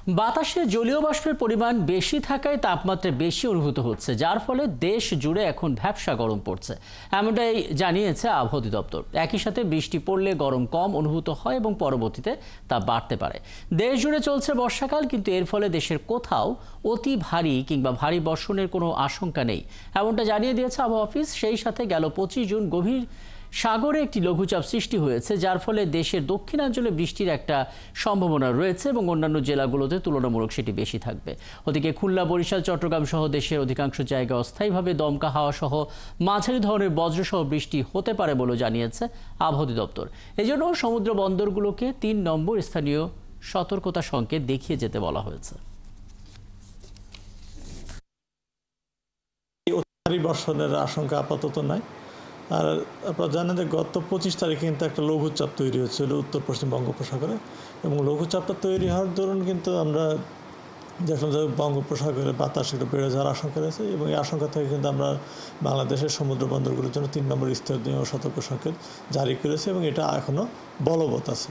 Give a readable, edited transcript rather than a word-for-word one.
বাতাসে জলীয় বাষ্পের পরিমাণ বেশি থাকায় তাপমাত্রা বেশি অনুভূত হচ্ছে, যার ফলে দেশ জুড়ে এখন ভ্যাপসা গরম পড়ছে। এমনটাই জানিয়েছে আবহাওয়া অধিদপ্তর। একই সাথে বৃষ্টি পড়লে গরম কম অনুভূত হয় এবং পরবর্তীতে তা বাড়তে পারে। দেশ জুড়ে চলছে বর্ষাকাল, কিন্তু এর ফলে দেশের কোথাও অতি ভারী কিংবা ভারী বর্ষণের কোনো আশঙ্কা নেই, এমনটা জানিয়ে দিয়েছে আবহাওয়া অফিস। সেই সাথে গেল 25 জুন গভীর সাগরে একটি লঘুচাপ সৃষ্টি হয়েছে, যার ফলে দেশের দক্ষিণাঞ্চলে বৃষ্টির একটা সম্ভাবনা রয়েছে এবং অন্যান্য জেলাগুলোতে তুলনামূলক সেটি বেশি থাকবে। ওদিকে খুলনা, বরিশাল, চট্টগ্রাম সহ দেশের অধিকাংশ জায়গায় অস্থায়ীভাবে দমকা হাওয়া সহ মাঝারি ধরনের বজ্রসহ বৃষ্টি হতে পারে বলে জানিয়েছে আবহাওয়া অধিদপ্তর। এজন্য সমুদ্র বন্দরগুলোকে 3 নম্বর স্থানীয় সতর্কতা সংকেত দেখিয়ে যেতে বলা হয়েছে। ভারী বর্ষণের আশঙ্কা আপাতত নাই। আর আপনারা জানেন যে গত 25 তারিখে কিন্তু একটা লঘুচাপ তৈরি হয়েছিল উত্তর পশ্চিম বঙ্গোপসাগরে, এবং লঘুচাপটা তৈরি হওয়ার দরুন কিন্তু আমরা যখন বঙ্গোপসাগরে বাতাস একটু বেড়ে যাওয়ার আশঙ্কা রয়েছে, এবং এই আশঙ্কা থেকে কিন্তু আমরা বাংলাদেশের সমুদ্র বন্দরগুলোর জন্য 3 নম্বর স্থানীয় সতর্ক সংকেত জারি করেছি এবং এটা এখনও বলবৎ আছে।